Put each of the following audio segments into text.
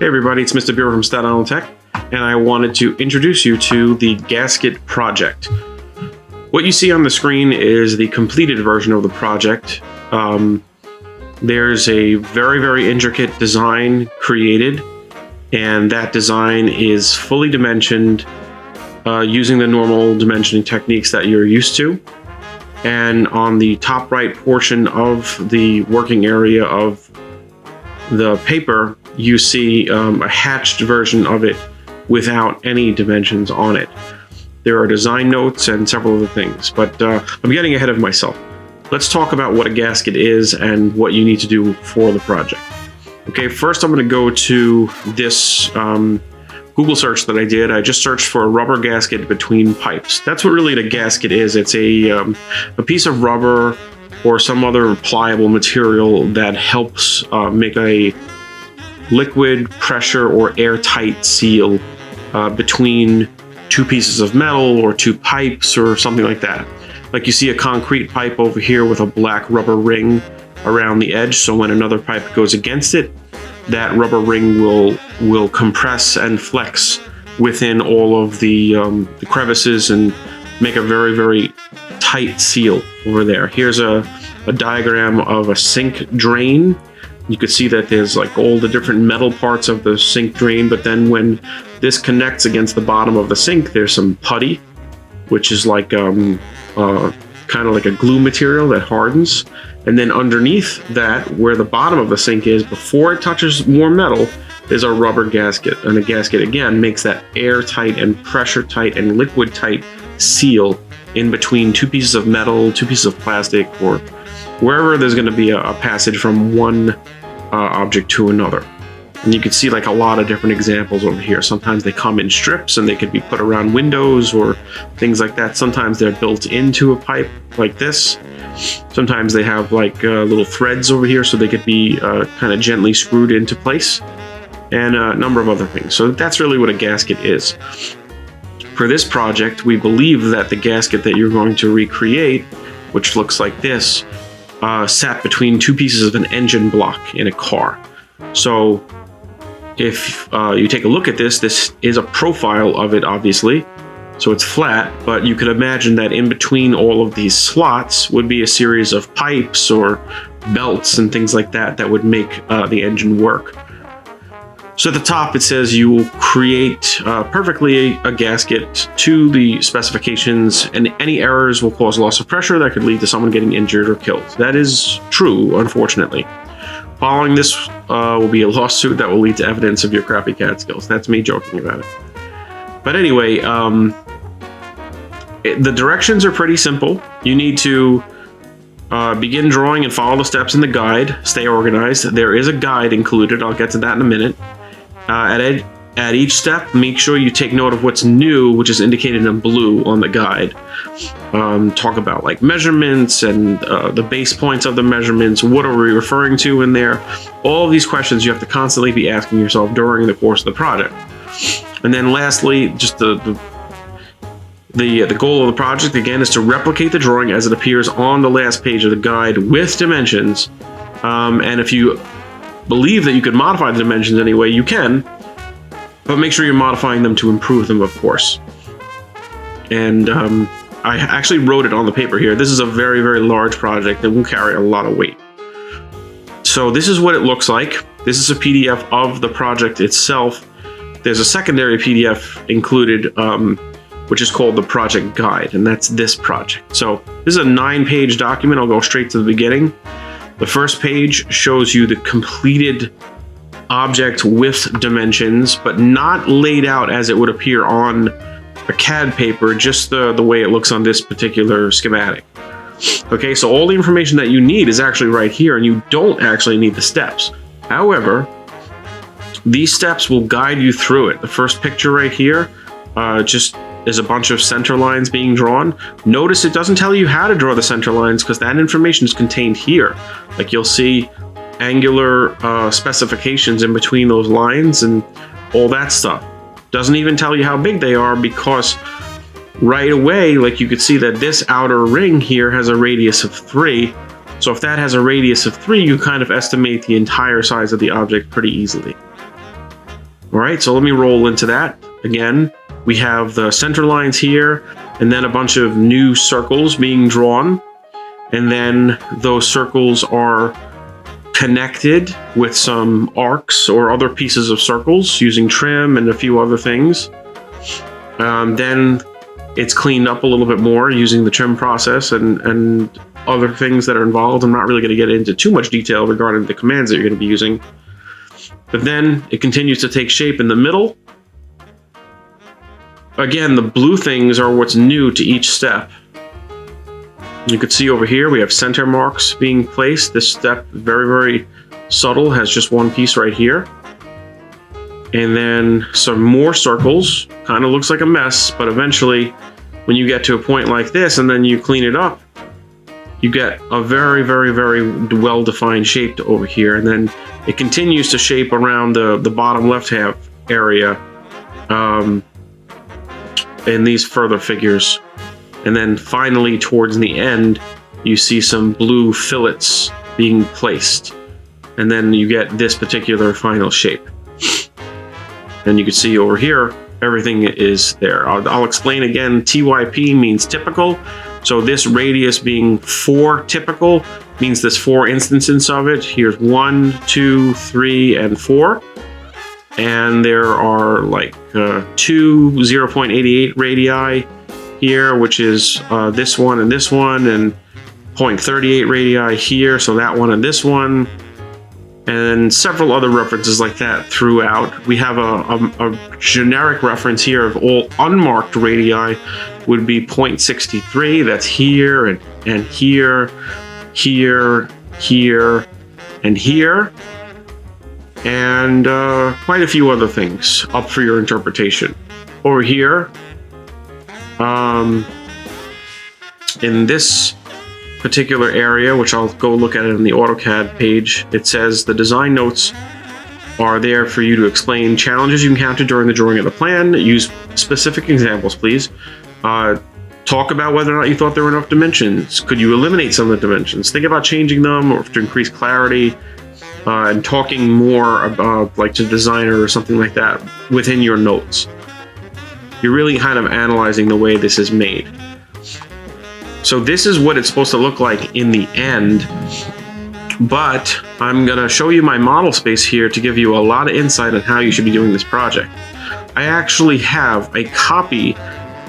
everybody, it's Mr. Buro from Staten Tech, and I wanted to introduce you to the Gasket project. What you see on the screen is the completed version of the project. There's a very intricate design created, and that design is fully dimensioned using the normal dimensioning techniques that you're used to. And on the top right portion of the working area of the paper, you see a hatched version of it without any dimensions on it. There are design notes and several other things, but I'm getting ahead of myself. Let's talk about what a gasket is and what you need to do for the project. Okay, first I'm going to go to this Google search that I did. I just searched for a rubber gasket between pipes. That's what really the gasket is. It's a piece of rubber or some other pliable material that helps make a liquid, pressure, or airtight seal between two pieces of metal or two pipes or something like that. Like you see a concrete pipe over here with a black rubber ring around the edge, so when another pipe goes against it, that rubber ring will compress and flex within all of the crevices and make a very tight seal over there. Here's a diagram of a sink drain. You could see that there's like all the different metal parts of the sink drain, but then when this connects against the bottom of the sink, there's some putty, which is like kind of like a glue material that hardens. And then underneath that, where the bottom of the sink is, before it touches more metal, is a rubber gasket. And the gasket, again, makes that airtight and pressure tight and liquid tight seal in between two pieces of metal, two pieces of plastic, or wherever there's going to be a passage from one object to another. And you can see like a lot of different examples over here. Sometimes they come in strips and they could be put around windows or things like that. Sometimes they're built into a pipe like this. Sometimes they have like little threads over here so they could be kind of gently screwed into place, and a number of other things. So that's really what a gasket is. For this project, we believe that the gasket that you're going to recreate, which looks like this, sat between two pieces of an engine block in a car. So if you take a look at this is a profile of it, obviously. So it's flat, but you could imagine that in between all of these slots would be a series of pipes or belts and things like that that would make the engine work. So at the top it says you will create perfectly a gasket to the specifications, and any errors will cause loss of pressure that could lead to someone getting injured or killed. That is true, unfortunately. Following this will be a lawsuit that will lead to evidence of your crappy CAD skills. That's me joking about it. But anyway, the directions are pretty simple. You need to begin drawing and follow the steps in the guide. Stay organized. There is a guide included. I'll get to that in a minute. At each step, make sure you take note of what's new, which is indicated in blue on the guide. Talk about like measurements and the base points of the measurements. What are we referring to in there? All of these questions you have to constantly be asking yourself during the course of the project. And then lastly, just the goal of the project, again, is to replicate the drawing as it appears on the last page of the guide with dimensions. And if you believe that you could modify the dimensions anyway, you can, but make sure you're modifying them to improve them, of course. And I actually wrote it on the paper here. This is a very large project that will carry a lot of weight. So this is what it looks like. This is a PDF of the project itself. There's a secondary PDF included, which is called the project guide, and that's this project. So this is a 9-page document. I'll go straight to the beginning. The first page shows you the completed object with dimensions, but not laid out as it would appear on a CAD paper, just the way it looks on this particular schematic. Okay, so all the information that you need is actually right here, and you don't actually need the steps. However, these steps will guide you through it. The first picture right here just is a bunch of center lines being drawn. Notice it doesn't tell you how to draw the center lines because that information is contained here. Like you'll see angular specifications in between those lines and all that stuff. Doesn't even tell you how big they are because right away, like you could see that this outer ring here has a radius of 3. So if that has a radius of 3, you kind of estimate the entire size of the object pretty easily. All right, so let me roll into that. Again, we have the center lines here, and then a bunch of new circles being drawn. And then those circles are connected with some arcs or other pieces of circles using trim and a few other things. Then it's cleaned up a little bit more using the trim process and other things that are involved. I'm not really going to get into too much detail regarding the commands that you're going to be using. But then it continues to take shape in the middle. Again, the blue things are what's new to each step. You can see over here we have center marks being placed. This step, very, very subtle, has just one piece right here. And then some more circles. Kind of looks like a mess, but eventually when you get to a point like this and then you clean it up, you get a very, very, very well-defined shape over here. And then it continues to shape around the bottom left half area in these further figures. And then finally towards the end, you see some blue fillets being placed. And then you get this particular final shape. And you can see over here, everything is there. I'll explain again, TYP means typical. So this radius being 4 typical means there's 4 instances of it. Here's 1, 2, 3, and 4. And there are like 2 0.88 radii here, which is this one, and 0.38 radii here, so that one and this one, and several other references like that throughout. We have a generic reference here of all unmarked radii would be 0.63. That's here and here, here, here, and here, and quite a few other things up for your interpretation. Over here, in this particular area, which I'll go look at it in the AutoCAD page, it says the design notes are there for you to explain challenges you encountered during the drawing of the plan. Use specific examples, please. Talk about whether or not you thought there were enough dimensions. Could you eliminate some of the dimensions? Think about changing them or to increase clarity, and talking more about, like, to the designer or something like that within your notes. You're really kind of analyzing the way this is made. So this is what it's supposed to look like in the end, but I'm going to show you my model space here to give you a lot of insight on how you should be doing this project. I actually have a copy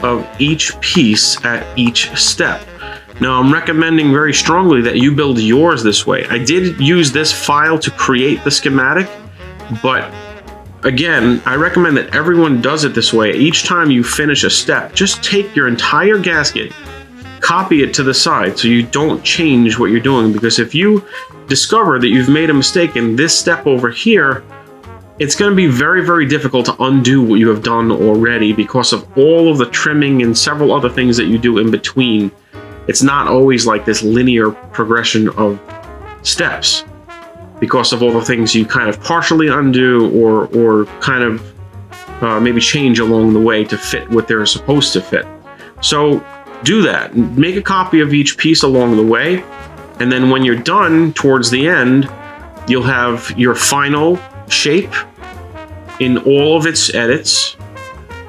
of each piece at each step. Now, I'm recommending very strongly that you build yours this way. I did use this file to create the schematic, but again, I recommend that everyone does it this way. Each time you finish a step, just take your entire gasket, copy it to the side so you don't change what you're doing, because if you discover that you've made a mistake in this step over here, it's going to be very, very difficult to undo what you have done already because of all of the trimming and several other things that you do in between. It's not always like this linear progression of steps because of all the things you kind of partially undo or kind of maybe change along the way to fit what they're supposed to fit. So do that. Make a copy of each piece along the way, and then when you're done towards the end, you'll have your final shape in all of its edits.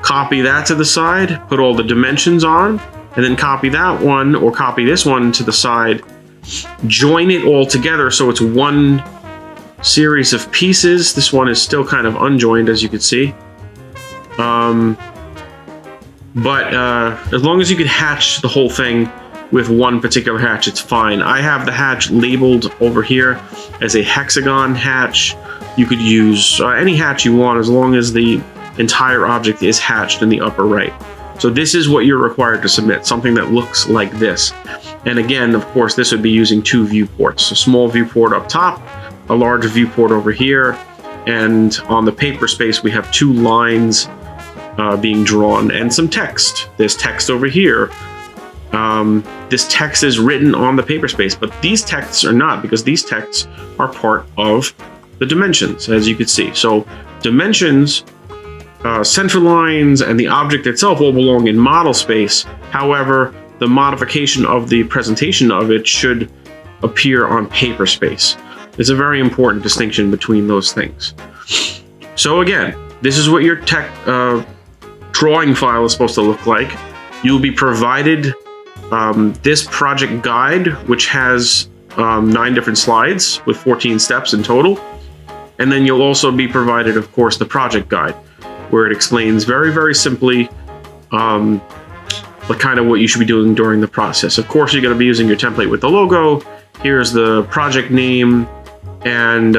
Copy that to the side, put all the dimensions on, and then copy that one or copy this one to the side. Join it all together so it's one series of pieces. This one is still kind of unjoined, as you can see. But as long as you can hatch the whole thing with one particular hatch, it's fine. I have the hatch labeled over here as a hexagon hatch. You could use any hatch you want as long as the entire object is hatched in the upper right. So this is what you're required to submit, something that looks like this. And again, of course, this would be using 2 viewports, a small viewport up top, a large viewport over here, and on the paper space we have 2 lines being drawn and some text. There's text over here. This text is written on the paper space, but these texts are not, because these texts are part of the dimensions, as you can see. So dimensions, center lines, and the object itself all belong in model space. However, the modification of the presentation of it should appear on paper space. It's a very important distinction between those things. So again, this is what your tech drawing file is supposed to look like. You'll be provided this project guide, which has 9 different slides with 14 steps in total. And then you'll also be provided, of course, the project guide, where it explains very, very simply kind of what you should be doing during the process. Of course, you're going to be using your template with the logo. Here's the project name, and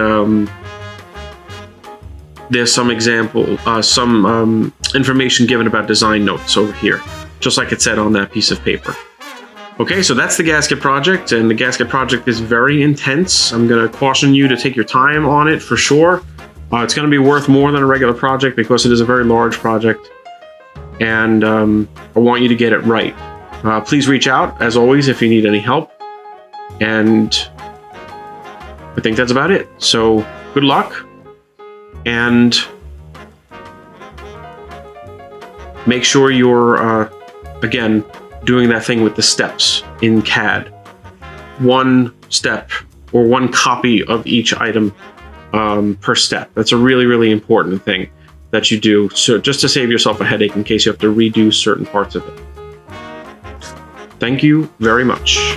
there's some example, some information given about design notes over here, just like it said on that piece of paper. Okay, so that's the Gasket project, and the Gasket project is very intense. I'm going to caution you to take your time on it for sure. It's going to be worth more than a regular project because it is a very large project, and I want you to get it right. Please reach out, as always, if you need any help, and I think that's about it. So good luck, and make sure you're, again, doing that thing with the steps in CAD. One step or one copy of each item per step. That's a really, really important thing that you do. So just to save yourself a headache in case you have to redo certain parts of it. Thank you very much.